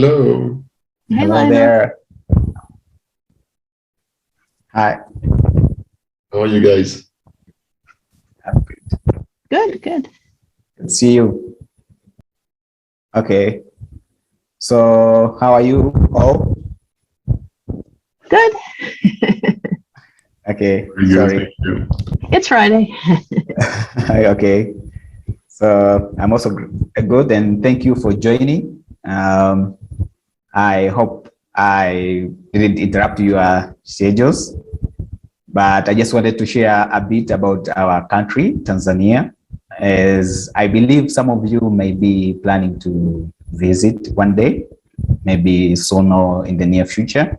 Hello. Hi, Hello Lila. there. Hi. How are you guys? I'm good. Good, good. Good to see you. Okay. So, how are you all? Good. Okay. Very good, Sorry. thank you. It's Friday. Okay. So, I'm also good, and thank you for joining. I hope I didn't interrupt your schedules, but I just wanted to share a bit about our country, Tanzania, as I believe some of you may be planning to visit one day, maybe soon or in the near future.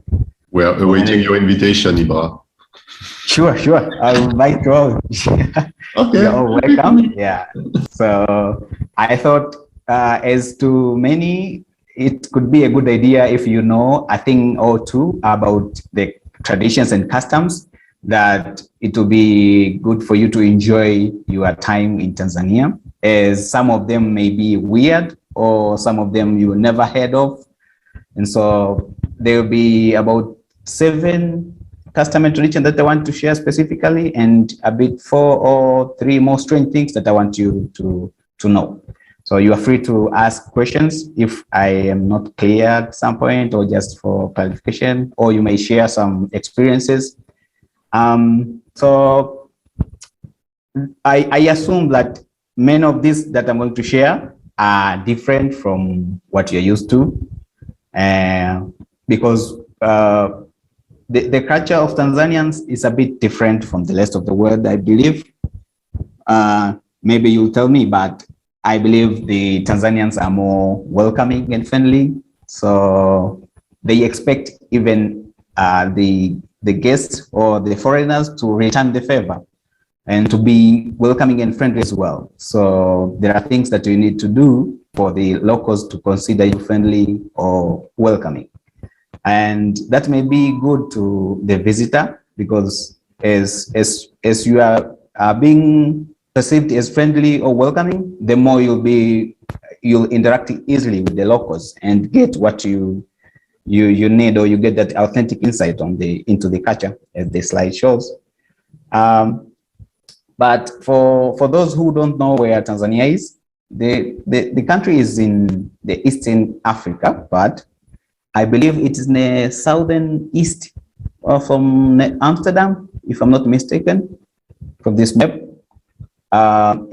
We're awaiting your invitation, Ibra. Sure, I'll invite you all. Okay. You're all welcome. Yeah. So I thought, as to many, it could be a good idea if you know a thing or two about the traditions and customs, that it will be good for you to enjoy your time in Tanzania, as some of them may be weird or some of them you never heard of. And so there will be about 7 customer traditions that I want to share specifically, and a bit 4 or 3 more strange things that I want you to know. So you are free to ask questions if I am not clear at some point, or just for clarification, or you may share some experiences. So I assume that many of these that I'm going to share are different from what you're used to, because the culture of Tanzanians is a bit different from the rest of the world, I believe. Maybe you'll tell me, but I believe the Tanzanians are more welcoming and friendly. So they expect even the guests or the foreigners to return the favor and to be welcoming and friendly as well. So there are things that you need to do for the locals to consider you friendly or welcoming. And that may be good to the visitor, because as you are being perceived as friendly or welcoming, the more you'll interact easily with the locals and get what you need, or you get that authentic insight into the culture, as the slide shows. But for those who don't know where Tanzania is, the country is in the Eastern Africa, but I believe it is in the southern east from Amsterdam, if I'm not mistaken, from this map.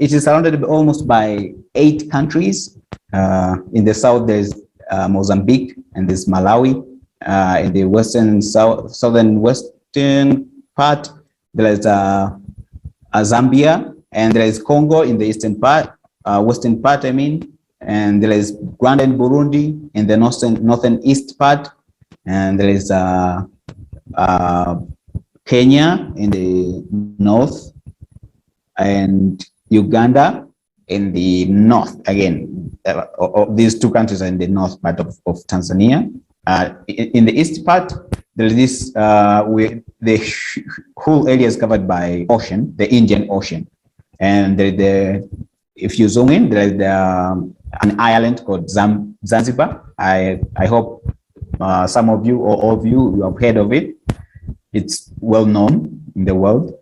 It is surrounded almost by 8 countries. In the south, there's Mozambique, and there's Malawi. In the southern western part, there is Zambia, and there is Congo in the eastern part, western part, I mean, and there is Rwanda and Burundi in the northern east part, and there is Kenya in the north, and Uganda in the north. Again, these 2 countries are in the north part of Tanzania. In the east part, there is this, where the whole area is covered by ocean, the Indian Ocean. And if you zoom in, there is an island called Zanzibar. I hope some of you or all of you have heard of it. It's well known in the world.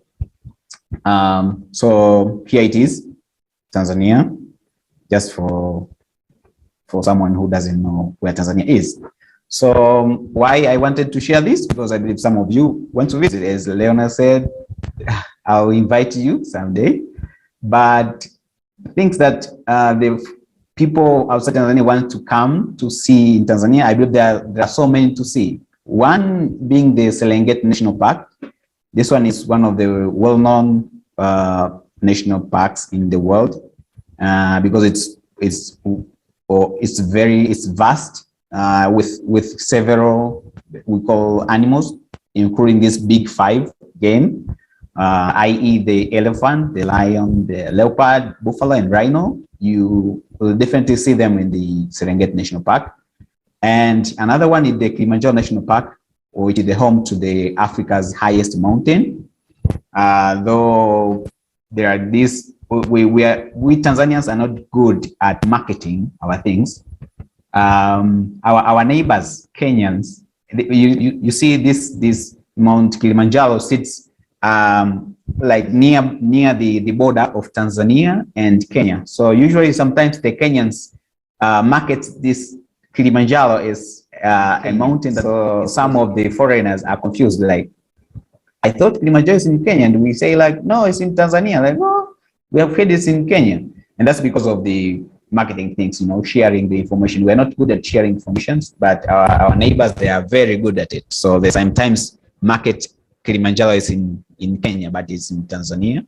So here it is, Tanzania, just for someone who doesn't know where Tanzania is. So why I wanted to share this, because I believe some of you want to visit. As Leona said, I'll invite you someday. But things that the people outside Tanzania want to come to see in Tanzania, I believe there are so many to see. One being the Serengeti National Park. This one is one of the well-known national parks in the world, because it's vast, with several, we call, animals, including this big 5 game, i.e. the elephant, the lion, the leopard, buffalo, and rhino. You will definitely see them in the Serengeti National Park. And another one is the Kilimanjaro National Park, which is the home to the Africa's highest mountain. Though there are these, we Tanzanians are not good at marketing our things. our neighbors, Kenyans, you see this Mount Kilimanjaro sits like near the border of Tanzania and Kenya. So usually sometimes the Kenyans market this Kilimanjaro as a mountain. So some of the foreigners are confused, like, I thought Kilimanjaro is in Kenya, and we say like, no, it's in Tanzania. Like, no, we have heard it's in Kenya. And that's because of the marketing things, sharing the information. We're not good at sharing information, but our neighbors, they are very good at it. So they sometimes market Kilimanjaro is in Kenya, but it's in Tanzania.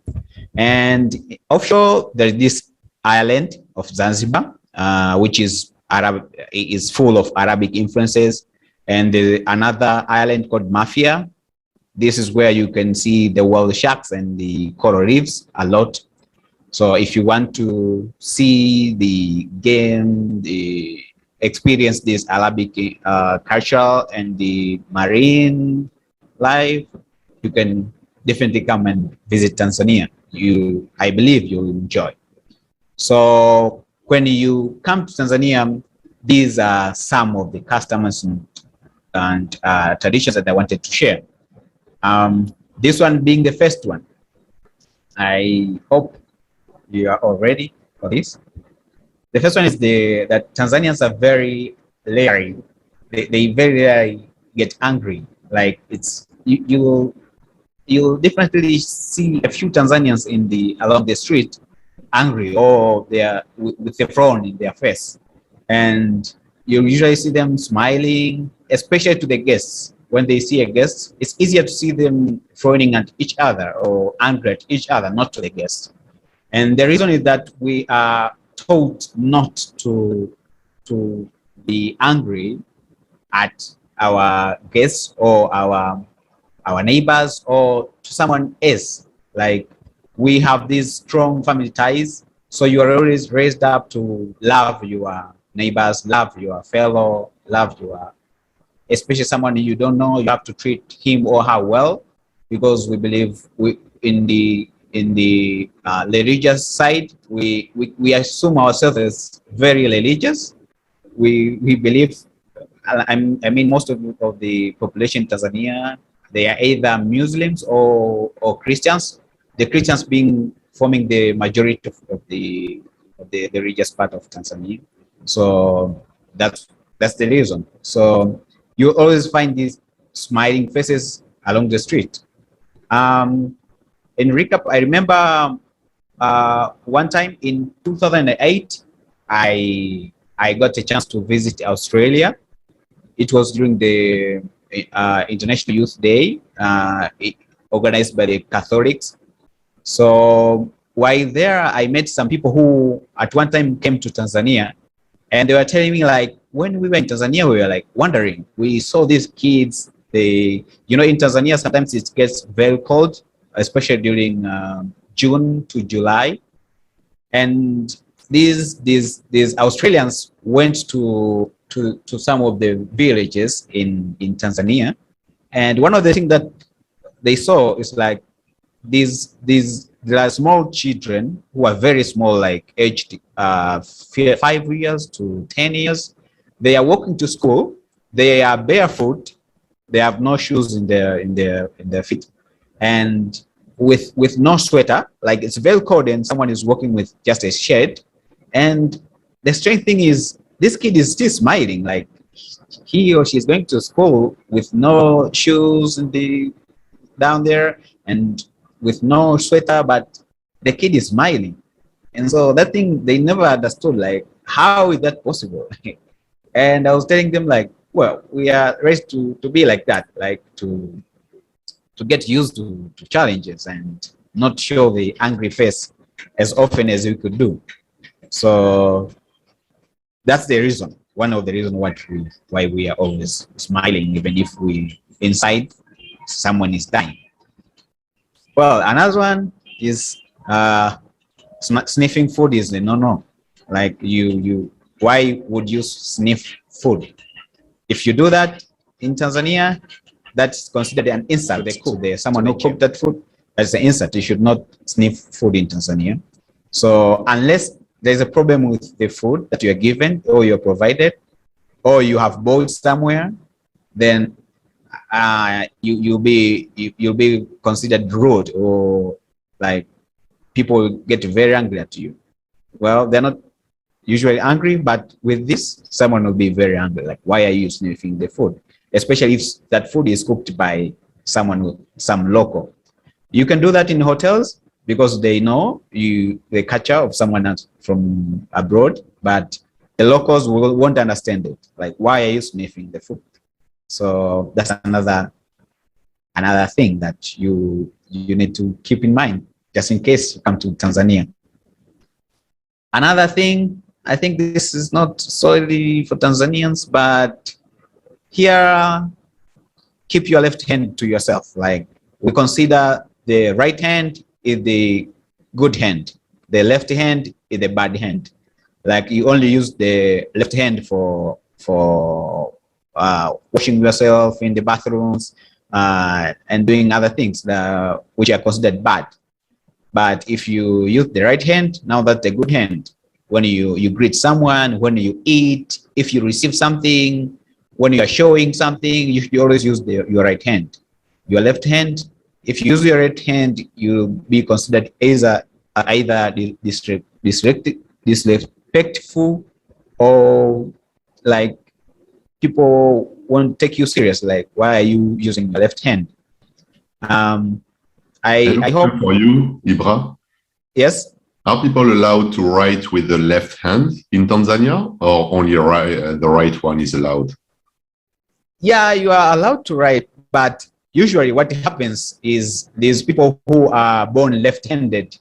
And offshore, there's this island of Zanzibar, which is full of Arabic influences. And another island called Mafia. This is where you can see the whale sharks and the coral reefs a lot. So if you want to see the game, experience this Arabic culture and the marine life, you can definitely come and visit Tanzania. I believe you'll enjoy. So when you come to Tanzania, these are some of the customs and traditions that I wanted to share. This one being the first one. I hope you are all ready for this. The first one is that Tanzanians are very leery. They very rarely get angry. Like you'll definitely see a few Tanzanians along the street angry, or they are with a frown in their face, and you usually see them smiling, especially to the guests. When they see a guest, it's easier to see them frowning at each other or angry at each other, not to the guest. And the reason is that we are taught not to be angry at our guests or our neighbors or to someone else. Like, we have these strong family ties, so you are always raised up to love your neighbors, love your fellow, especially someone you don't know. You have to treat him or her well, because we believe in the religious side, we assume ourselves as very religious. We believe, I mean, most of the population in Tanzania, they are either Muslims or Christians. The Christians forming the majority of the religious part of Tanzania. So that's the reason. So you always find these smiling faces along the street. In recap, I remember one time in 2008, I got a chance to visit Australia. It was during the International Youth Day, organized by the Catholics. So while there, I met some people who at one time came to Tanzania, and they were telling me, like, when we were in Tanzania, we were like wondering. We saw these kids. In Tanzania, sometimes it gets very cold, especially during June to July. And these Australians went to some of the villages in Tanzania, and one of the things that they saw is like there are small children who are very small, like aged 5 years to 10 years. They are walking to school. They are barefoot. They have no shoes in their feet, and with no sweater. Like, it's very cold, and someone is walking with just a shirt. And the strange thing is, this kid is still smiling. Like, he or she is going to school with no shoes down there and with no sweater, but the kid is smiling. And so that thing they never understood, like, how is that possible? And I was telling them, like, well, we are raised to be like that, like to get used to challenges and not show the angry face as often as we could do. So that's the reason, one of the reasons why we are always smiling, even if inside someone is dying. Well, another one is sniffing food is a no. Like, why would you sniff food? If you do that in Tanzania, that's considered an insult. There's someone who cooked that food, that's an insult. You should not sniff food in Tanzania. So unless there's a problem with the food that you are given or you're provided, or you have bought somewhere, then you'll be considered rude, or like people get very angry at you. Well, they're not usually angry, but with this, someone will be very angry. Like, why are you sniffing the food? Especially if that food is cooked by some local. You can do that in hotels because they know the culture of someone else from abroad, but the locals won't understand it. Like, why are you sniffing the food? So that's another thing that you need to keep in mind, just in case you come to Tanzania. Another thing, I think this is not solely for Tanzanians, but here, keep your left hand to yourself. Like, we consider the right hand is the good hand, the left hand is the bad hand. Like, you only use the left hand for washing yourself in the bathrooms and doing other things which are considered bad. But if you use the right hand, now that's a good hand. When you greet someone, when you eat, if you receive something, when you are showing something, you should always use your right hand. Your left hand, if you use your right hand, you'll be considered either disrespectful, or like people won't take you serious. Like, why are you using your left hand? I hope for you, Ibra. Yes. Are people allowed to write with the left hand in Tanzania, or only the right one is allowed? Yeah, you are allowed to write, but usually what happens is these people who are born left-handed,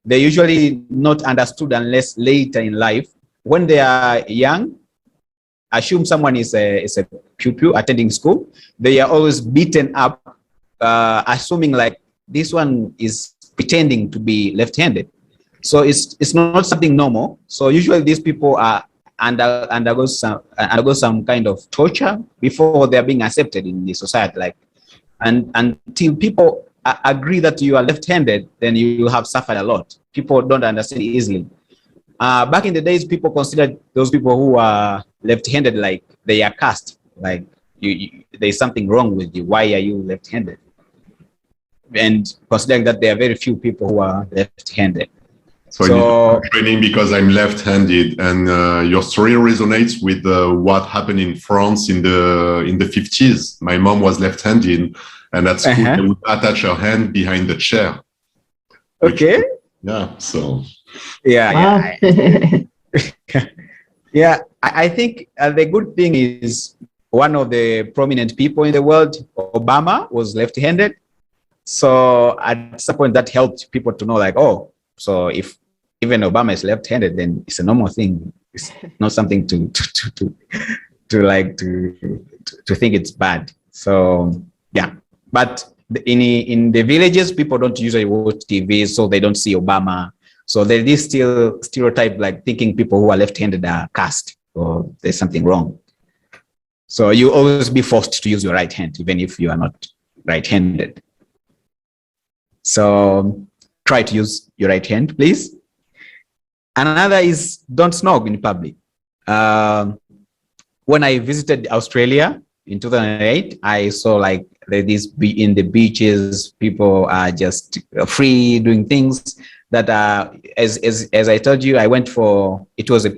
they're usually not understood unless later in life. When they are young, assume someone is a pupil attending school, they are always beaten up, assuming like this one is pretending to be left-handed. So it's not something normal. So usually these people are undergo some kind of torture before they're being accepted in the society. Like, and until people agree that you are left-handed, then you have suffered a lot. People don't understand easily. Back in the days, people considered those people who are left-handed like they are cursed. Like, there's something wrong with you. Why are you left-handed? And considering that there are very few people who are left-handed. So I need training because I'm left-handed, and your story resonates with what happened in France in the 50s. My mom was left-handed, and at school they would attach her hand behind the chair. Okay. Yeah. So. Yeah. Yeah. I think the good thing is one of the prominent people in the world, Obama, was left-handed. So at some point that helped people to know, like, oh, so if even Obama is left-handed, then it's a normal thing. It's not something to think it's bad. So yeah, but in the villages, people don't usually watch TV, so they don't see Obama. So there is still stereotype, like thinking people who are left-handed are cursed, or there's something wrong. So you always be forced to use your right hand, even if you are not right-handed. So try to use your right hand, please. Another is don't snog in public. When I visited Australia in 2008, I saw like in the beaches, people are just free doing things that are, as I told you, I went for, it was a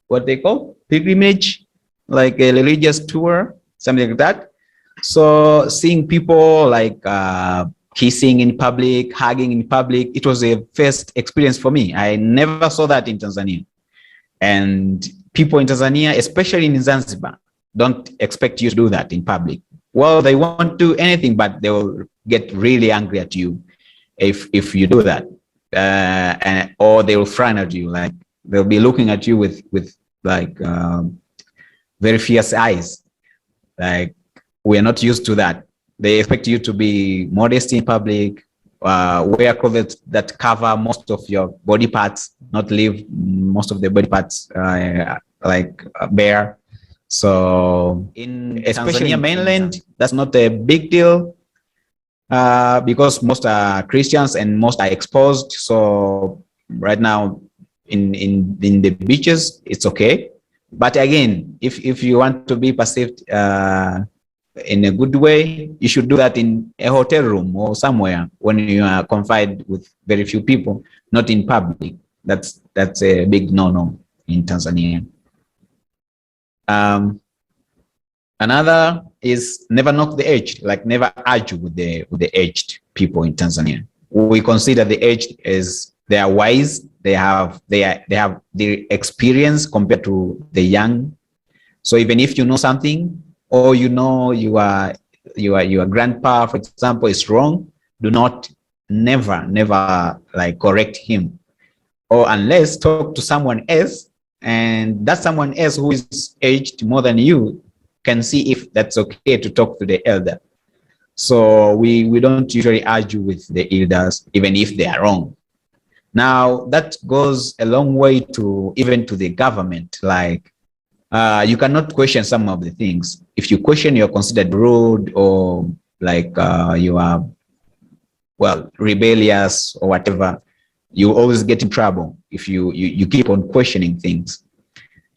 what they call pilgrimage, like a religious tour, something like that. So seeing people like kissing in public, hugging in public, it was a first experience for me. I never saw that in Tanzania. And people in Tanzania, especially in Zanzibar, don't expect you to do that in public. Well, they won't do anything, but they will get really angry at you if you do that. Or they will frown at you, like they'll be looking at you with like very fierce eyes. Like, we're not used to that. They expect you to be modest in public, wear clothes that cover most of your body parts, not leave most of the body parts bare. So especially in mainland, that's not a big deal because most are Christians and most are exposed. So right now in the beaches, it's okay. But again, if you want to be perceived in a good way, you should do that in a hotel room or somewhere when you are confined with very few people, not in public. That's a big no-no in Tanzania. Another is never knock the aged, like never argue with the aged people in Tanzania. We consider the aged as they are wise, they have the experience compared to the young. So even if you know something, or you know your grandpa, for example, is wrong, do not never like correct him, or unless talk to someone else, and that someone else who is aged more than you can see if that's okay to talk to the elder. So we don't usually argue with the elders, even if they are wrong. Now that goes a long way to even to the government. Like you cannot question some of the things. If you question, you're considered rude, or like you are, well, rebellious or whatever. You always get in trouble if you keep on questioning things.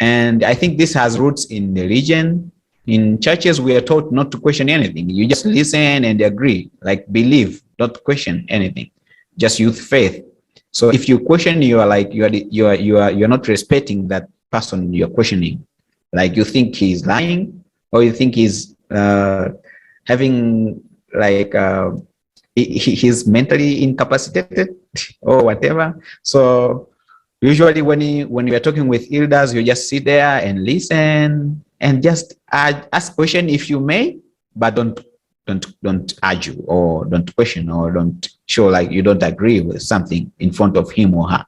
And I think this has roots in the religion. In churches, we are taught not to question anything. You just listen and agree, like believe, not question anything. Just use faith. So if you question, you are like you're not respecting that person you're questioning. Like you think he's lying, or you think he's having like he's mentally incapacitated or whatever. So usually when you are talking with elders, you just sit there and listen and just ask question if you may, but don't argue, or don't question, or don't show like you don't agree with something in front of him or her.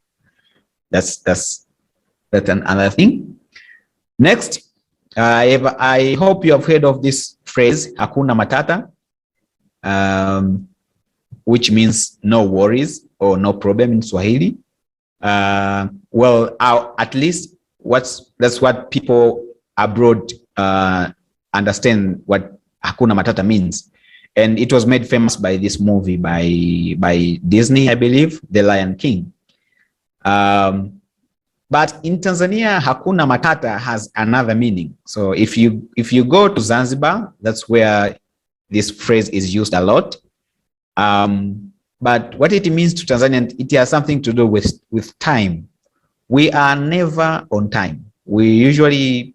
That's another thing. Next, I hope you have heard of this phrase hakuna matata, which means no worries or no problem in Swahili. Well, at least that's what people abroad understand what hakuna matata means. And it was made famous by this movie by Disney, I believe, The Lion King. But in Tanzania, hakuna matata has another meaning. So if you go to Zanzibar, that's where this phrase is used a lot. But what it means to Tanzanians, it has something to do with time. We are never on time. We usually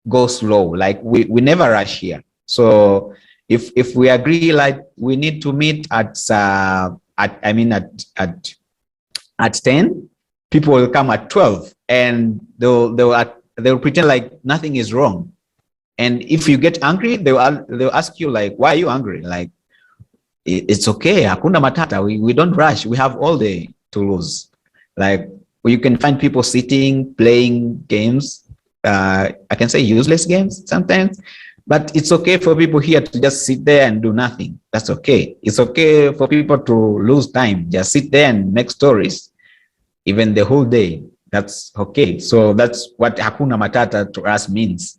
go slow, like we never rush here. So if we agree, like we need to meet at 10, people will come at 12, and they'll pretend like nothing is wrong. And if you get angry, they'll ask you like, why are you angry? Like, it's okay, hakuna matata. We don't rush. We have all day to lose. Like you can find people sitting, playing games. I can say useless games sometimes, but it's okay for people here to just sit there and do nothing. That's okay. It's okay for people to lose time, just sit there and make stories, even the whole day. That's okay. So that's what hakuna matata to us means.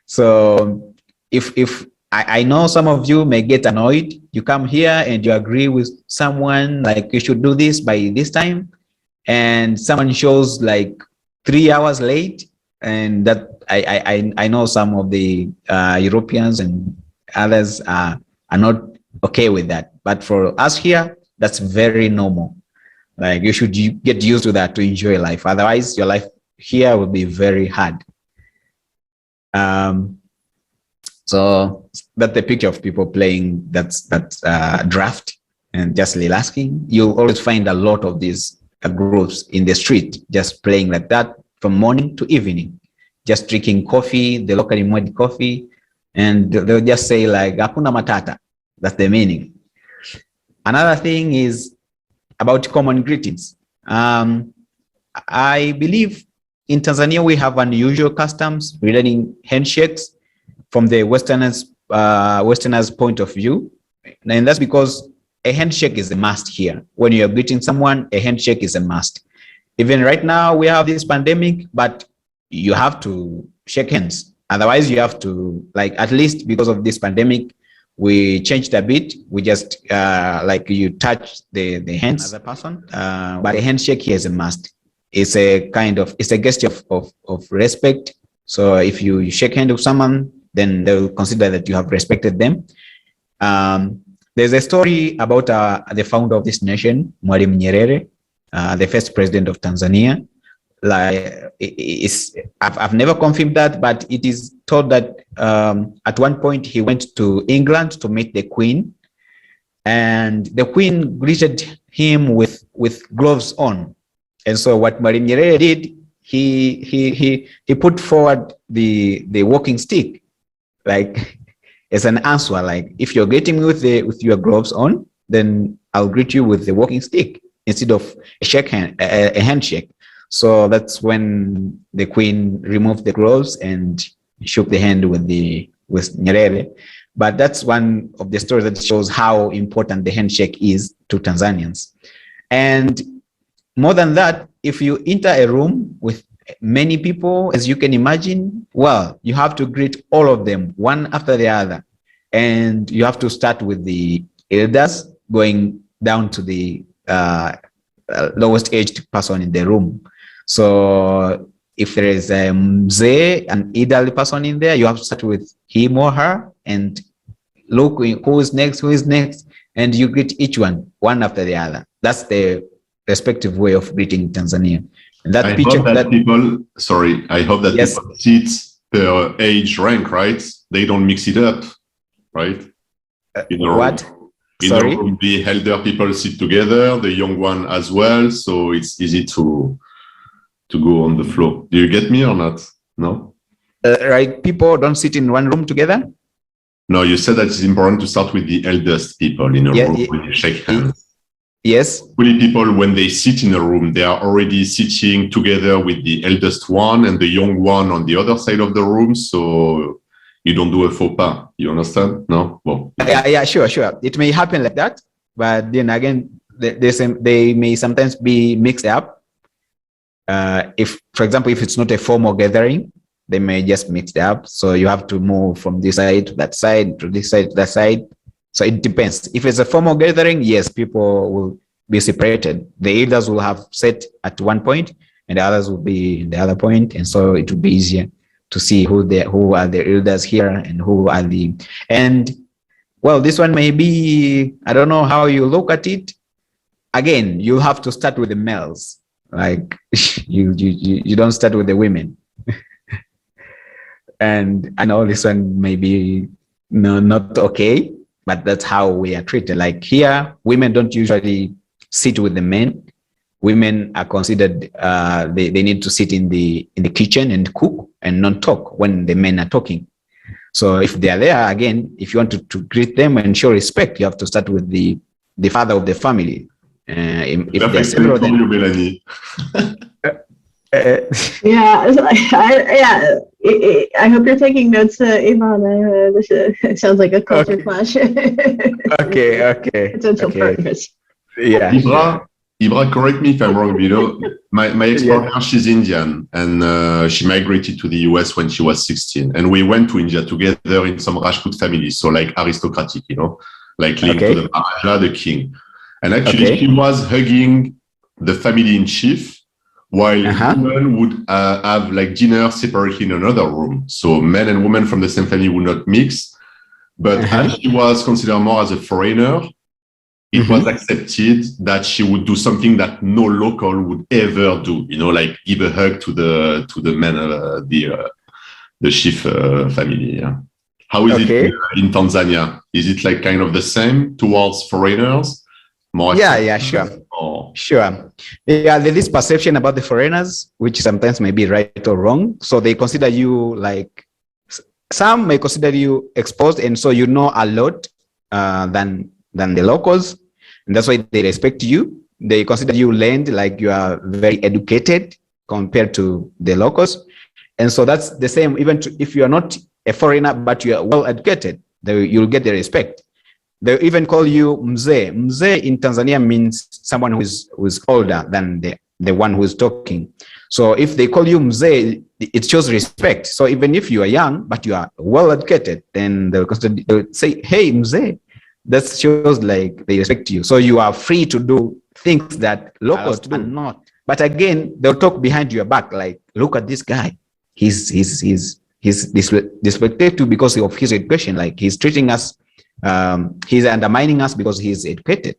So if I know some of you may get annoyed. You come here and you agree with someone like you should do this by this time, and someone shows like 3 hours late, and that I know some of the Europeans and others are not okay with that. But for us here, that's very normal. Like you should get used to that to enjoy life. Otherwise, your life here will be very hard. So that's the picture of people playing that draft and just relaxing. You'll always find a lot of these groups in the street just playing like that from morning to evening, just drinking coffee, the locally made coffee, and they'll just say like hakuna matata. That's the meaning. Another thing is about common greetings. I believe in Tanzania we have unusual customs regarding handshakes from the Westerners' point of view, and that's because a handshake is a must here. When you're greeting someone, a handshake is a must. Even right now, we have this pandemic, but you have to shake hands. Otherwise, you have to, like, at least because of this pandemic, we changed a bit. We just, like, you touch the hands of the person, but a handshake here is a must. It's a kind of, it's a gesture of respect So if you shake hand with someone, then they will consider that you have respected them. There's a story about the founder of this nation, Mwalimu Nyerere, the first president of Tanzania. Like, I've never confirmed that, but it is told that at one point he went to England to meet the Queen, and the Queen greeted him with gloves on. And so what Mwalimu Nyerere did, he put forward the walking stick, like as an answer. Like, if you're greeting me with your gloves on, then I'll greet you with the walking stick instead of a handshake. So that's when the Queen removed the gloves and shook the hand with Nyerere. But that's one of the stories that shows how important the handshake is to Tanzanians. And more than that, if you enter a room with many people, as you can imagine, well, you have to greet all of them one after the other. And you have to start with the elders, going down to the lowest aged person in the room. So if there is a mzee, an elderly person in there, you have to start with him or her and look who is next, and you greet each one after the other. That's the respective way of greeting Tanzania. And that I picture hope that people yes. people sit per age rank, right? They don't mix it up, right? What? In the room, the elder people sit together, the young one as well, so it's easy to go on the floor. Do you get me or not? No? Right, people don't sit in one room together? No, you said that it's important to start with the eldest people in a room when you shake hands. Yes. Usually people, when they sit in a room, they are already sitting together with the eldest one and the young one on the other side of the room, so you don't do a faux pas. You understand? No? Well, yeah, sure. It may happen like that, but then again, they may sometimes be mixed up. If, for example, if it's not a formal gathering, they may just mix it up. So you have to move from this side to that side, to this side to that side. So it depends. If it's a formal gathering, yes, people will be separated. The elders will have sat at one point and the others will be in the other point. And so it will be easier to see who are the elders here and who are and well, this one may be, I don't know how you look at it. Again, you have to start with the males. Like you don't start with the women. And I know this one may be not okay, but that's how we are treated. Like here, women don't usually sit with the men. Women are considered, they need to sit in the kitchen and cook and not talk when the men are talking. So if they are there, again, if you want to greet them and show respect, you have to start with the father of the family. If there's several of them. I hope you're taking notes, Ivana. This sounds like a culture clash. Okay. Potential partners. Yeah. Ibra, correct me if I'm wrong. You know, my ex-partner, she's Indian, and she migrated to the US when she was 16. And we went to India together in some Rajput families, so like aristocratic, you know, like linked to the Maharaja, the king. And actually, she was hugging the family in chief, while women would have like dinner separate in another room. So men and women from the same family would not mix. But as she was considered more as a foreigner, it was accepted that she would do something that no local would ever do. You know, like give a hug to the men, the chief family. Yeah. How is it in Tanzania? Is it like kind of the same towards foreigners? More sure. Sure. Yeah, there's this perception about the foreigners, which sometimes may be right or wrong. So they consider you like, some may consider you exposed, and so you know a lot than the locals, and that's why they respect you. They consider you learned, like you are very educated compared to the locals, and so that's the same. Even if you are not a foreigner but you are well educated, you'll get the respect. They even call you mzee. Mzee in Tanzania means someone who is older than the one who is talking. So if they call you mzee, it shows respect. So even if you are young but you are well educated, then they'll say, "Hey, mzee." That shows like they respect you. So you are free to do things that locals do not. But again, they'll talk behind your back, like, "Look at this guy. he's disrespected because of his education. Like he's treating us, he's undermining us because he's educated.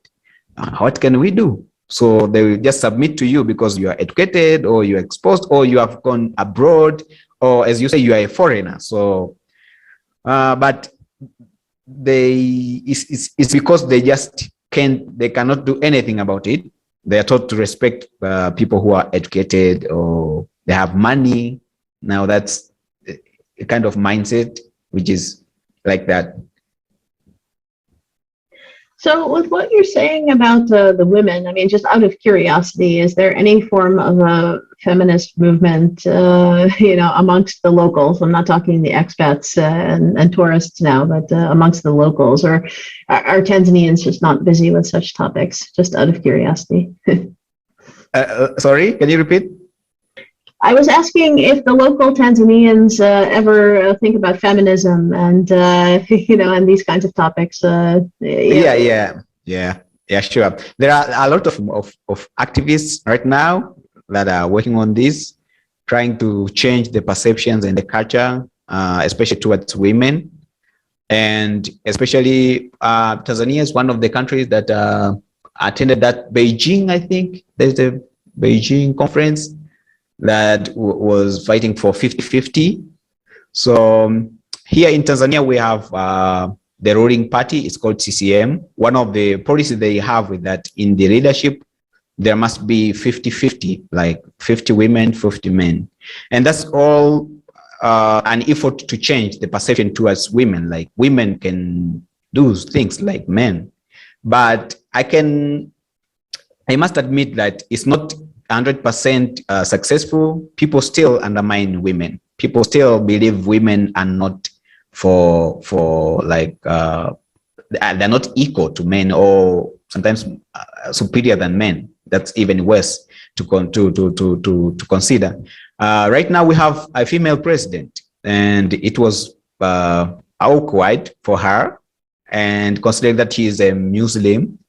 What can we do? So they will just submit to you because you are educated, or you're exposed, or you have gone abroad, or as you say, you are a foreigner. So, but it's because they just they cannot do anything about it. They are taught to respect people who are educated or they have money. Now that's a kind of mindset which is like that. So with what you're saying about the women, I mean, just out of curiosity, is there any form of a feminist movement, amongst the locals? I'm not talking the expats and tourists now, but amongst the locals, or are Tanzanians just not busy with such topics? Just out of curiosity. Sorry, can you repeat? I was asking if the local Tanzanians ever think about feminism and and these kinds of topics. Yeah, sure. There are a lot of activists right now that are working on this, trying to change the perceptions and the culture, especially towards women. And especially Tanzania is one of the countries that attended that Beijing, I think there's a Beijing conference that was fighting for 50-50. So here in Tanzania, we have the ruling party. It's called CCM. One of the policies they have with that in the leadership, there must be 50-50, like 50 women, 50 men. And that's all an effort to change the perception towards women. Like women can do things like men. But I must admit that it's not 100% successful. People still undermine women. People still believe women are not they're not equal to men, or sometimes superior than men. That's even worse to consider. Right now we have a female president, and it was awkward for her, and considering that she is a Muslim,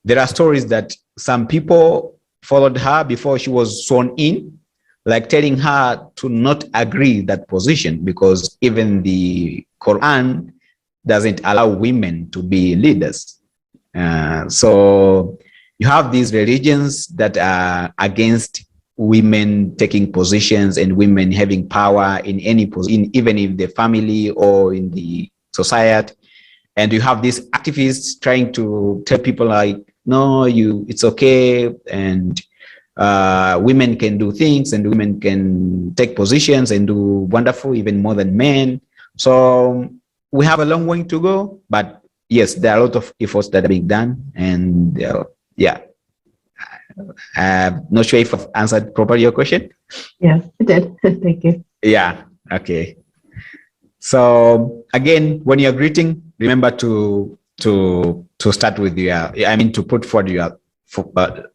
there are stories that some people followed her before she was sworn in, like telling her to not agree that position, because even the Quran doesn't allow women to be leaders. So you have these religions that are against women taking positions and women having power in any position, even in the family or in the society. And you have these activists trying to tell people like, no, it's okay, and women can do things, and women can take positions and do wonderful, even more than men. So we have a long way to go, but yes, there are a lot of efforts that are being done, and I'm not sure if I've answered properly your question. Yeah, it did. Thank you. Yeah, okay. So again, when you're greeting, remember to start with to put forward your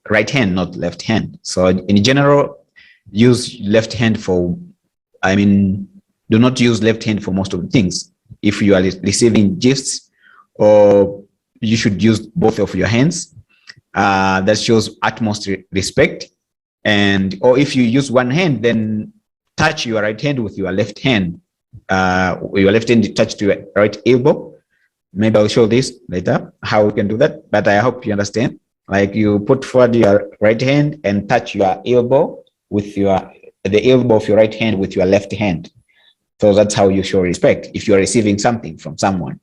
right hand, not left hand. So in general, use left hand do not use left hand for most of the things. If you are receiving gifts, or you should use both of your hands. That shows utmost respect. Or if you use one hand, then touch your right hand with your left hand. Your left hand touch to your right elbow. Maybe I'll show this later, how we can do that, but I hope you understand. Like you put forward your right hand and touch your elbow with the elbow of your right hand with your left hand. So that's how you show respect if you're receiving something from someone.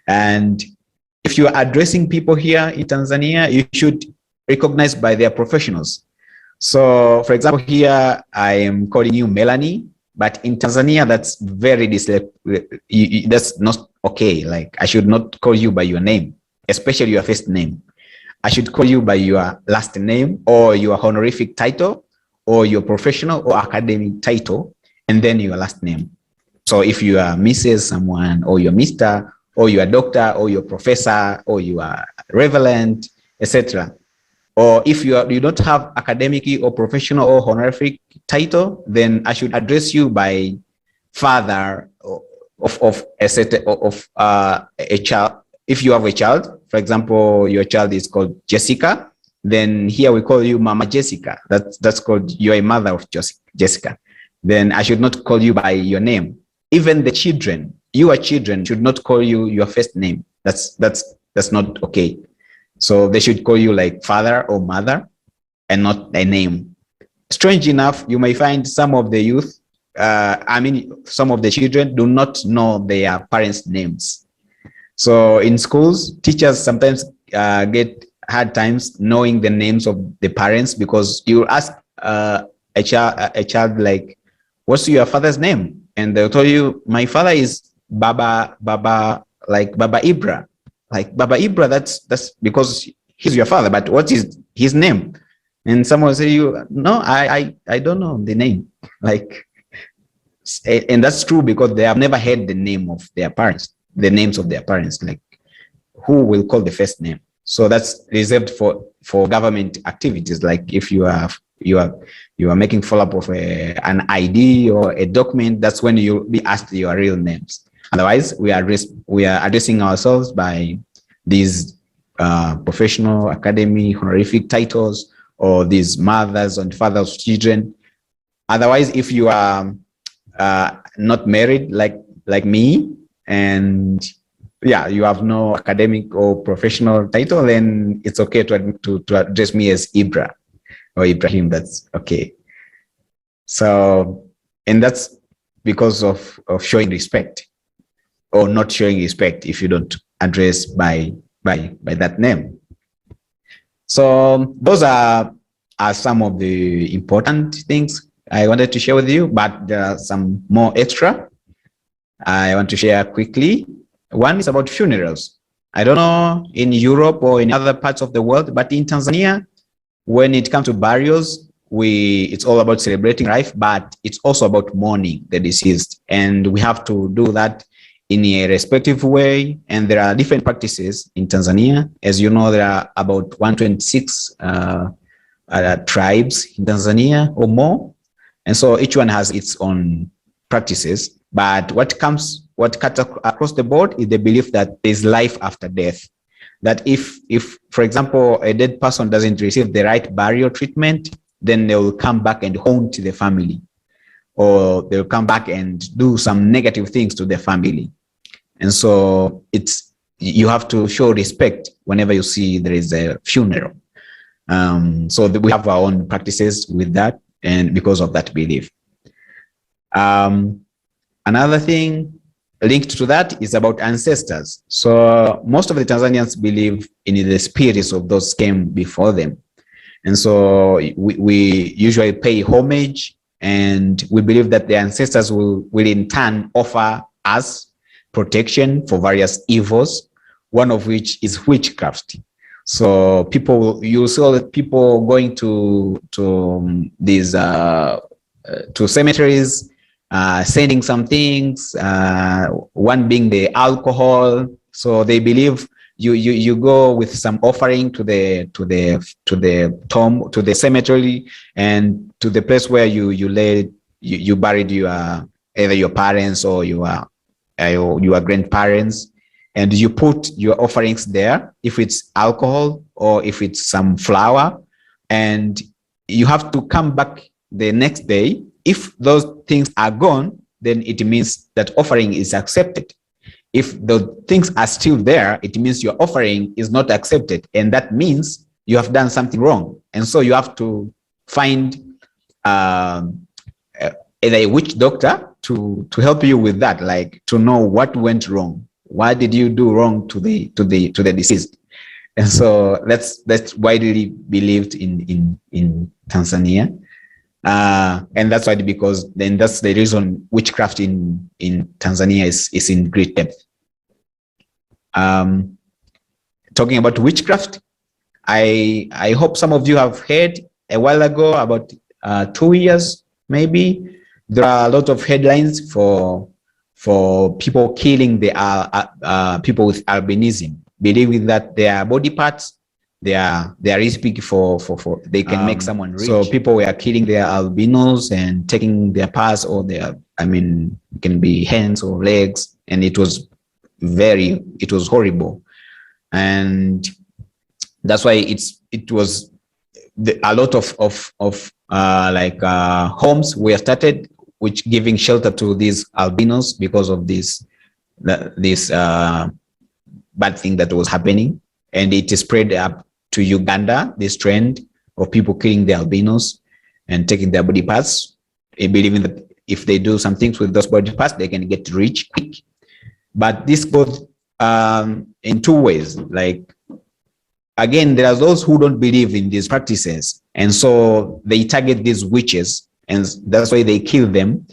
And if you are addressing people here in Tanzania, you should recognize by their professionals. So for example, here I am calling you Melanie, but in Tanzania, that's that's not okay. Like I should not call you by your name, especially your first name. I should call you by your last name, or your honorific title, or your professional or academic title, and then your last name. So if you are Mrs. someone, or you're Mr., or you're a doctor, or you're a professor, or you are reverend, etc. Or if you don't have academic or professional or honorific title, then I should address you by father of a child. If you have a child, for example, your child is called Jessica, then here we call you Mama Jessica. That's called, you're a mother of Jessica. then I should not call you by your name. Even the children, your children should not call you your first name. That's not okay. So they should call you like father or mother and not a name. Strange enough, you may find some of the youth, some of the children do not know their parents' names. So in schools, teachers sometimes get hard times knowing the names of the parents, because you ask a child like, what's your father's name? And they'll tell you, my father is Baba, like Baba Ibra. Like Baba Ibra, that's because he's your father, but what is his name? And someone will say you, no, I don't know the name. Like, and that's true because they have never heard the name of their parents, the names of their parents, like who will call the first name. So that's reserved for government activities. Like if you are making follow-up of an ID or a document, that's when you'll be asked your real names. Otherwise, we are addressing ourselves by these professional, academy, honorific titles, or these mothers and fathers of children. Otherwise, if you are not married like me, and you have no academic or professional title, then it's okay to address me as Ibra or Ibrahim. That's okay. So, and that's because of showing respect, or not showing respect if you don't address by that name. So those are some of the important things I wanted to share with you, but there are some more extra I want to share quickly. One is about funerals. I don't know in Europe or in other parts of the world, but in Tanzania, when it comes to burials, it's all about celebrating life, but it's also about mourning the deceased. And we have to do that in a respective way. And there are different practices in Tanzania. As you know, there are about 126 tribes in Tanzania or more. And so each one has its own practices. But what cuts across the board is the belief that there's life after death. That if, for example, a dead person doesn't receive the right burial treatment, then they will come back and haunt the family, or they'll come back and do some negative things to the family. And so you have to show respect whenever you see there is a funeral. So we have our own practices with that, and because of that belief. Another thing linked to that is about ancestors. So most of the Tanzanians believe in the spirits of those came before them. And so we usually pay homage, and we believe that the ancestors will in turn offer us protection for various evils, one of which is witchcraft. So you'll see people going to these to cemeteries, sending some things, one being the alcohol. So they believe you go with some offering to the tomb, to the cemetery, and to the place where you buried either your parents or your grandparents, and you put your offerings there, if it's alcohol or if it's some flour, and you have to come back the next day. If those things are gone, then it means that offering is accepted. If the things are still there, it means your offering is not accepted, and that means you have done something wrong. And so you have to find either a witch doctor to help you with that, like to know what went wrong. Why did you do wrong to the deceased? And so that's widely believed in Tanzania. And that's why, because then that's the reason witchcraft in Tanzania is in great depth. Talking about witchcraft, I hope some of you have heard a while ago, about 2 years maybe, there are a lot of headlines for people killing the people with albinism, believing that their body parts, they are risky for they can make someone rich. So people were killing their albinos and taking their parts, or it can be hands or legs, and it was horrible. And that's why it was a lot of homes were started which giving shelter to these albinos because of this bad thing that was happening, and it spread up to Uganda. This trend of people killing the albinos and taking their body parts, believing that if they do some things with those body parts, they can get rich quick. But this goes in two ways. Like, again, there are those who don't believe in these practices, and so they target these witches, and that's why they kill them.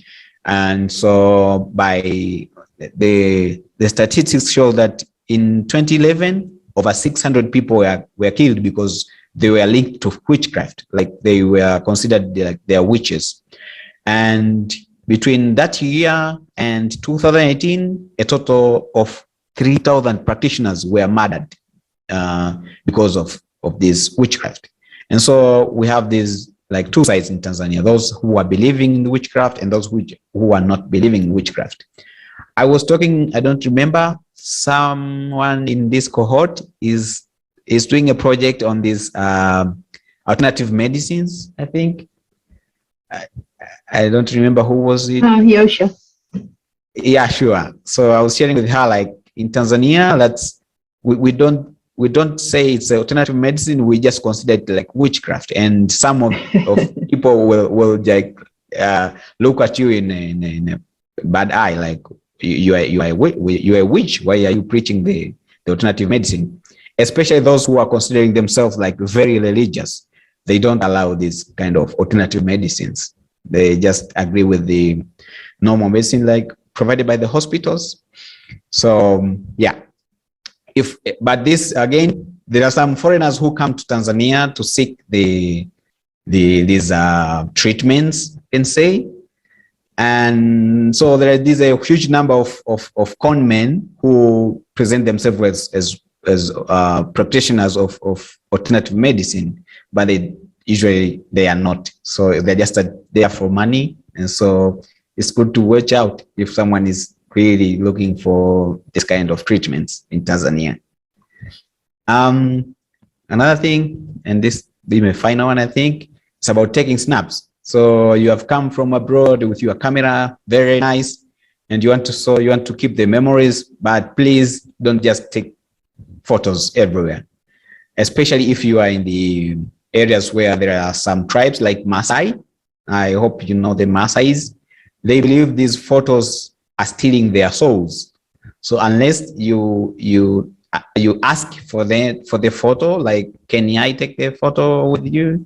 And so by the statistics show that in 2011, over 600 people were killed because they were linked to witchcraft, like they were considered like they are witches. And between that year and 2018, a total of 3,000 practitioners were murdered because of this witchcraft. And so we have these like two sides in Tanzania, those who are believing in witchcraft and those who are not believing in witchcraft. I was talking, I don't remember, someone in this cohort is doing a project on these alternative medicines, I think. I don't remember who was it. Yosha. Yeah, sure. So I was sharing with her, like, in Tanzania, that's we don't say it's alternative medicine. We just consider it like witchcraft, and some of people will like look at you in a bad eye, like you are a witch. Why are you preaching the alternative medicine? Especially those who are considering themselves like very religious. They don't allow this kind of alternative medicines. They just agree with the normal medicine like provided by the hospitals. So yeah, but this again, there are some foreigners who come to Tanzania to seek these treatments, and say, and so there is a huge number of con men who present themselves as practitioners of alternative medicine, but they are not. So they're just there for money, and so it's good to watch out if someone is really looking for this kind of treatments in Tanzania. Another thing, and this be my final one, I think, it's about taking snaps. So you have come from abroad with your camera, very nice, and you want to keep the memories, but please don't just take photos everywhere, especially if you are in the areas where there are some tribes like Maasai. I hope you know the Maasais. They believe these photos are stealing their souls. So unless you ask for the photo, like, can I take a photo with you?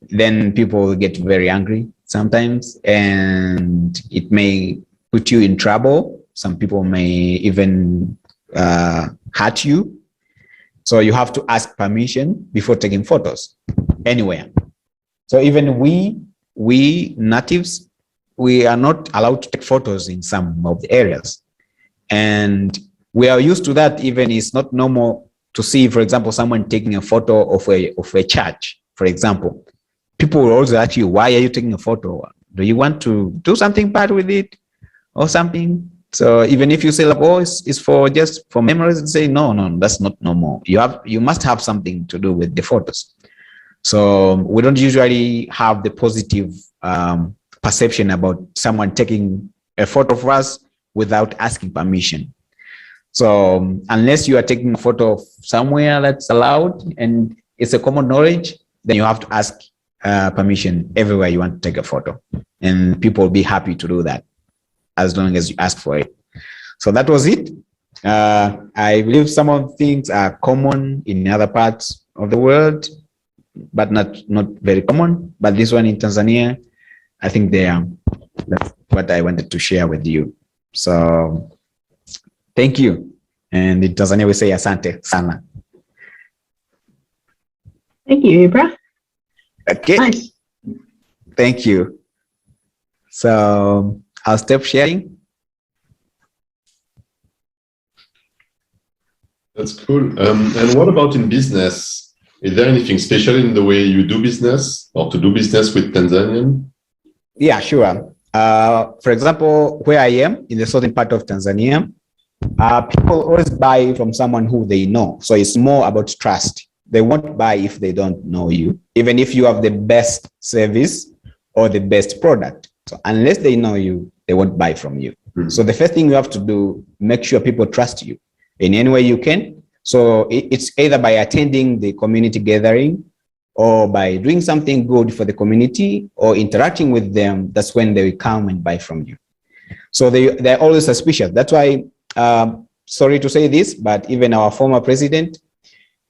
Then people will get very angry sometimes, and it may put you in trouble. Some people may even hurt you. So you have to ask permission before taking photos anywhere. So even we natives, we are not allowed to take photos in some of the areas. And we are used to that. Even it's not normal to see, for example, someone taking a photo of a church, for example. People will always ask you, why are you taking a photo? Do you want to do something bad with it or something? So even if you say, like, oh, it's for just for memories, and say, no, that's not normal. You must have something to do with the photos. So we don't usually have the positive perception about someone taking a photo of us without asking permission. So unless you are taking a photo of somewhere that's allowed and it's a common knowledge, then you have to ask permission everywhere you want to take a photo, and people will be happy to do that as long as you ask for it. So that was it. I believe some of the things are common in other parts of the world, but not very common. But this one in Tanzania, I think that's what I wanted to share with you. So thank you. And in Tanzania, we say asante sana. Thank you, Ibra. Okay. Nice. Thank you. So I'll stop sharing. That's cool. And what about in business? Is there anything special in the way you do business or to do business with Tanzanian? Yeah, sure. For example, where I am in the southern part of Tanzania, people always buy from someone who they know. So it's more about trust. They won't buy if they don't know you, even if you have the best service or the best product. So unless they know you, they won't buy from you. So the first thing you have to do, make sure people trust you in any way you can. So it's either by attending the community gathering or by doing something good for the community or interacting with them. That's when they will come and buy from you. So they're always suspicious. That's why, sorry to say this, but even our former president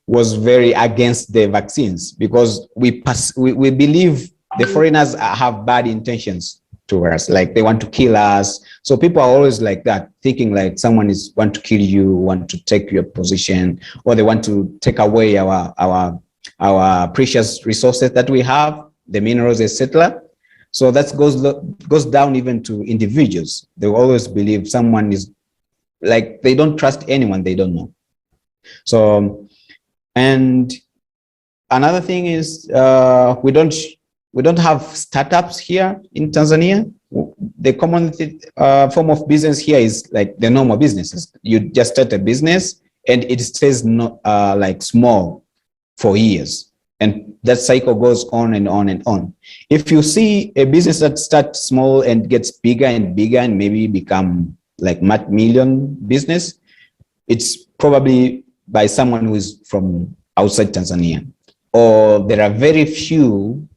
was very against the vaccines because we believe the foreigners have bad intentions to us, like they want to kill us. So people are always like that, thinking like someone want to kill you, want to take your position, or they want to take away our precious resources that we have, the minerals, etc. So that goes down even to individuals. They always believe someone is like, they don't trust anyone they don't know. So, and another thing is we don't have startups here in Tanzania. The common form of business here is like the normal businesses. You just start a business and it stays like small for years. And that cycle goes on and on and on. If you see a business that starts small and gets bigger and bigger and maybe become like multi-million business, it's probably by someone who is from outside Tanzania. Or there are very few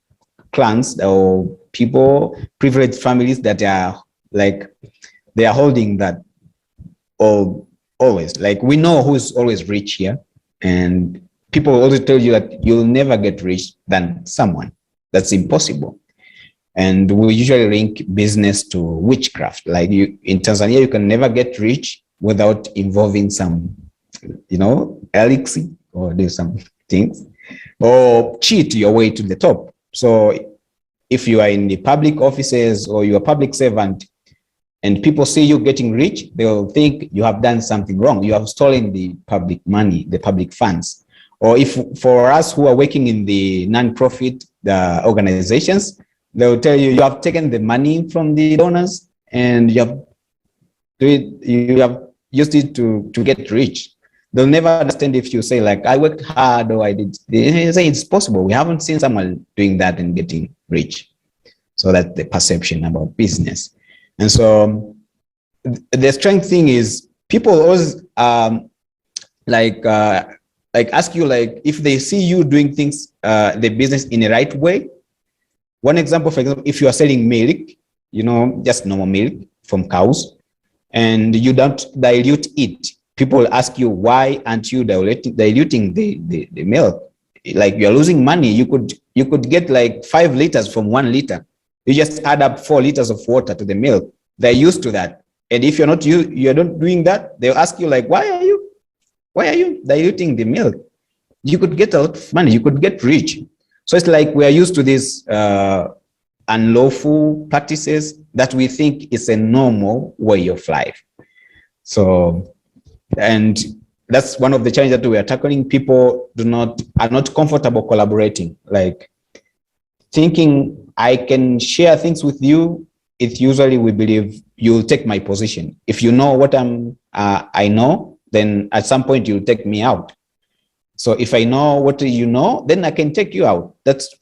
clans or people, privileged families that are like, they are holding that always. Like we know who's always rich here, and people always tell you that you'll never get rich than someone. That's impossible. And we usually link business to witchcraft. Like in Tanzania, you can never get rich without involving some, elixir or do some things or cheat your way to the top. So if you are in the public offices or you're a public servant and people see you getting rich, they'll think you have done something wrong. You have stolen the public money, the public funds. Or if for us who are working in the non-profit organizations, they'll tell you have taken the money from the donors and you have used it to get rich. They'll never understand if you say like, I worked hard or I did. They say it's possible. We haven't seen someone doing that and getting rich. So that's the perception about business. And so the strange thing is people always like ask you like if they see you doing things, the business in the right way. One example, for example, if you are selling milk, just normal milk from cows, and you don't dilute it, people will ask you, why aren't you diluting the milk? Like you're losing money. You could get like 5 liters from 1 liter. You just add up 4 liters of water to the milk. They're used to that. And if you're not doing that, they'll ask you like, why are you diluting the milk? You could get a lot of money. You could get rich. So it's like we are used to these unlawful practices that we think is a normal way of life. So, and that's one of the challenges that we are tackling. People are not comfortable collaborating. Like thinking I can share things with you. It's usually we believe you'll take my position. If you know what I know, then at some point you'll take me out. So if I know what you know, then I can take you out.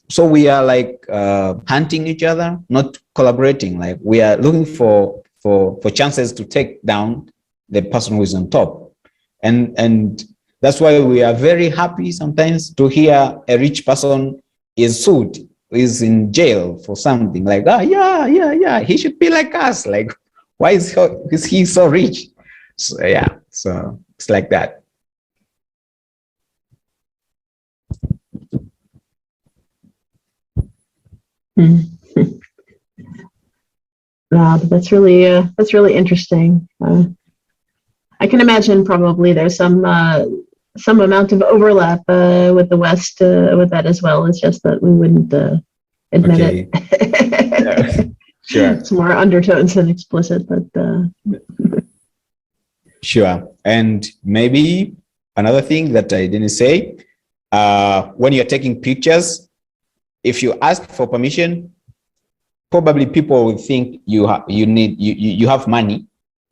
So we are like hunting each other, not collaborating. Like we are looking for chances to take down the person who is on top. And that's why we are very happy sometimes to hear a rich person is sued, is in jail for something like, yeah, he should be like us. Like, why is he so rich? So yeah, so it's like that. Wow, that's really interesting. I can imagine probably there's some amount of overlap with the West with that as well. It's just that we wouldn't admit it. Yeah. Sure. It's more undertones than explicit, but sure. And maybe another thing that I didn't say, when you're taking pictures, if you ask for permission, probably people will think you have money,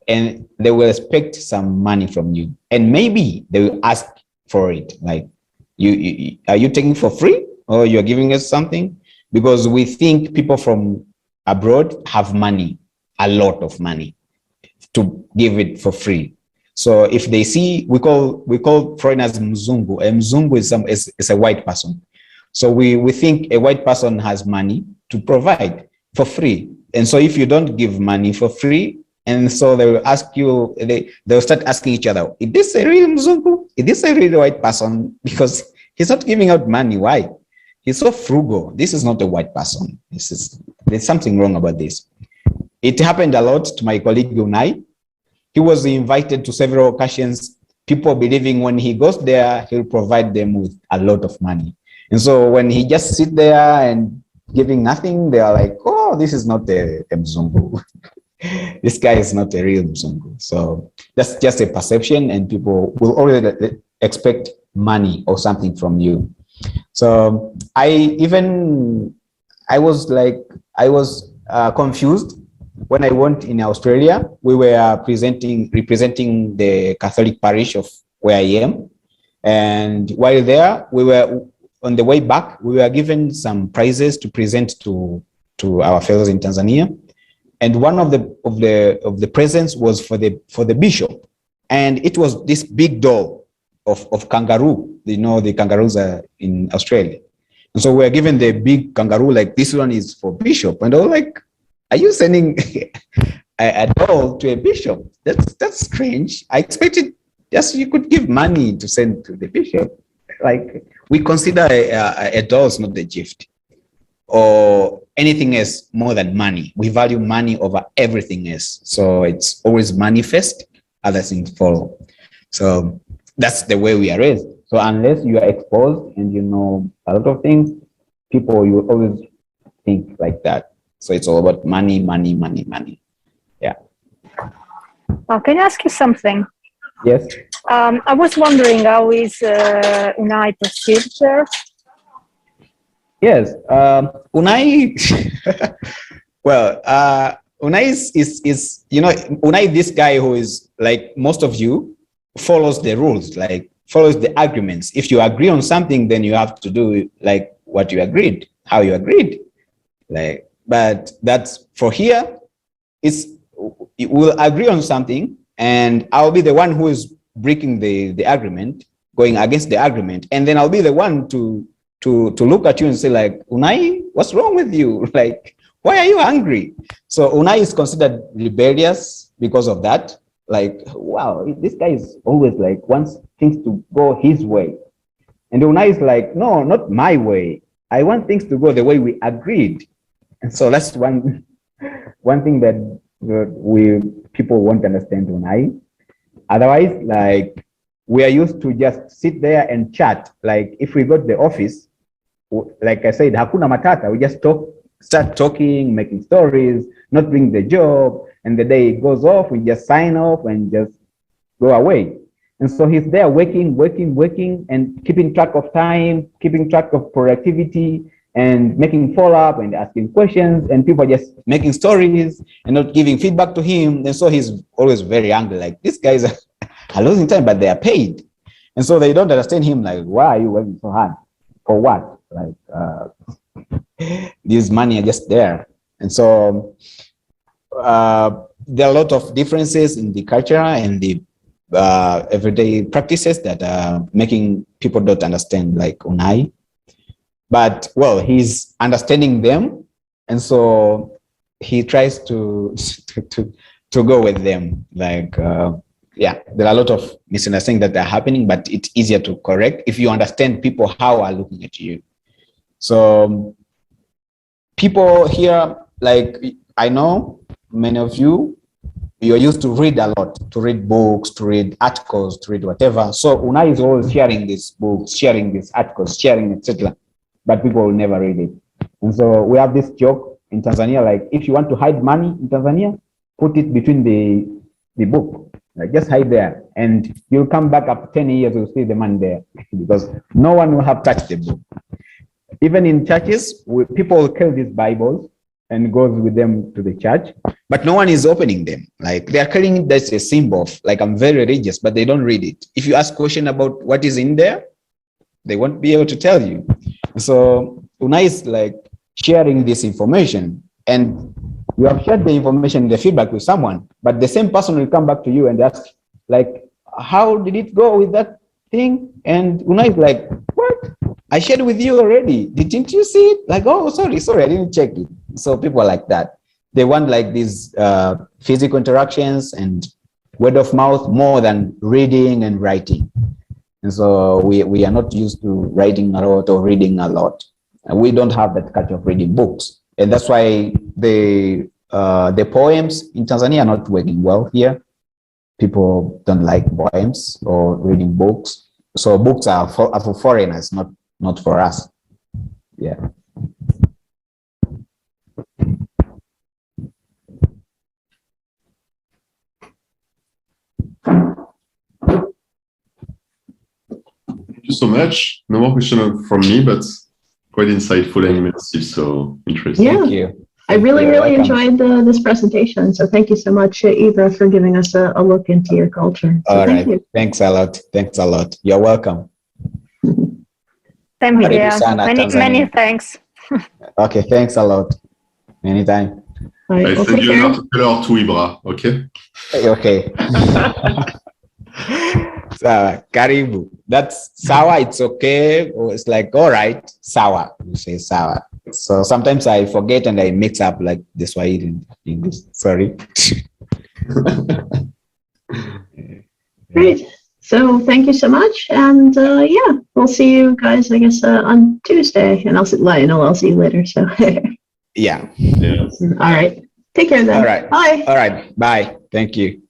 and they will expect some money from you, and maybe they will ask for it. Like, are you taking for free, or you're giving us something? Because we think people from abroad have money, a lot of money, to give it for free. So if they see, we call foreigners mzungu. A mzungu is a white person. So we think a white person has money to provide for free. And so if you don't give money for free, and so they will ask you, they'll start asking each other, is this a real mzungu? Is this a real white person? Because he's not giving out money. Why? He's so frugal. This is not a white person. There's something wrong about this. It happened a lot to my colleague Unai. He was invited to several occasions, people believing when he goes there, he'll provide them with a lot of money. And so when he just sit there and giving nothing, they are like, oh, this is not a mzungu. This guy is not a real mzungu. So that's just a perception, and people will always expect money or something from you. So I was confused when I went in Australia. We were representing the Catholic parish of where I am. And while there, we were on the way back, we were given some prizes to present to our fellows in Tanzania. And one of the presents was for the bishop. And it was this big doll of kangaroo. You know, the kangaroos are in Australia. And so we were given the big kangaroo, like this one is for bishop. And I was like, are you sending a doll to a bishop? That's strange. I expected just you could give money to send to the bishop. Like, we consider a doll is not a gift or anything else more than money. We value money over everything else. So it's always manifest, other things follow. So that's the way we are raised. So unless you are exposed and you know a lot of things, people, you always think like that. So it's all about money, money, money, money. Yeah. Can I ask you something? Yes. I was wondering how is Unai perceived there? Yes. Unai, well, Unai is, you know, Unai, this guy who is like most of you, follows the rules, like follows the agreements. If you agree on something, then you have to do like what you agreed, how you agreed. Like, but that's for here, we'll agree on something, and I'll be the one who is breaking the agreement, going against the agreement, and then I'll be the one to look at you and say, like, Unai, what's wrong with you? Like, why are you angry? So Unai is considered rebellious because of that. Like, wow, this guy is always like wants things to go his way. And Unai is like, no, not my way. I want things to go the way we agreed. And so that's one thing that people won't understand Unai. Otherwise, like, we are used to just sit there and chat. Like, if we go to the office, like I said, hakuna matata, we just start talking, making stories, not doing the job, and the day goes off, we just sign off and just go away. And so he's there working, and keeping track of time, keeping track of productivity, and making follow-up and asking questions, and people are just making stories and not giving feedback to him. And so he's always very angry, like, these guys are losing time, but they are paid. And so they don't understand him, like, why are you working so hard? For what? Like, this money are just there. And so there are a lot of differences in the culture and the everyday practices that are making people don't understand, like Unai. But, well, he's understanding them, and so he tries to go with them. Like, yeah, there are a lot of misunderstandings that are happening, but it's easier to correct if you understand people how are looking at you. So people here, like, I know many of you, you're used to read a lot, to read books, to read articles, to read whatever. So Unai is always sharing these books, sharing these articles, sharing, etc. But people will never read it. And so we have this joke in Tanzania, like, if you want to hide money in Tanzania, put it between the book. Like, just hide there, and you'll come back after 10 years, you'll see the money there, because no one will have touched the book. Even in churches, people will carry these Bibles and goes with them to the church, but no one is opening them. Like, they are carrying it as a symbol of, like, I'm very religious, but they don't read it. If you ask a question about what is in there, they won't be able to tell you. So Unai is like sharing this information, and you have shared the information, the feedback with someone, but the same person will come back to you and ask, like, how did it go with that thing? And Una is like, what? I shared with you already. Didn't you see it? Like, oh, sorry, I didn't check it. So people are like that. They want like these physical interactions and word of mouth more than reading and writing. And so we are not used to writing a lot or reading a lot. And we don't have that culture of reading books. And that's why the poems in Tanzania are not working well here. People don't like poems or reading books. So books are for foreigners, not for us. Yeah. Thank you so much. No more question from me, but quite insightful and immersive. So interesting. Yeah. Thank you. I really welcome. enjoyed this presentation. So thank you so much, Ibra, for giving us a look into your culture. So All thank right. you. Thanks a lot. Thanks a lot. You're welcome. Same Karibu here. sana, Many Tanzania. thanks. Okay. Thanks a lot. Anytime. All right, I well, send take you an care. article or two, Ibra. Okay. Okay. Sawa, karibu. That's sawa, it's okay. Or it's like, all right, sawa. You say sawa. So sometimes I forget and I mix up like the Swahili and English. Sorry. Great. So thank you so much. And yeah, we'll see you guys, I guess, on Tuesday. And I'll see you later. So, Yeah. Yeah. all right. Take care then. All right. Bye. All right. Bye. Thank you.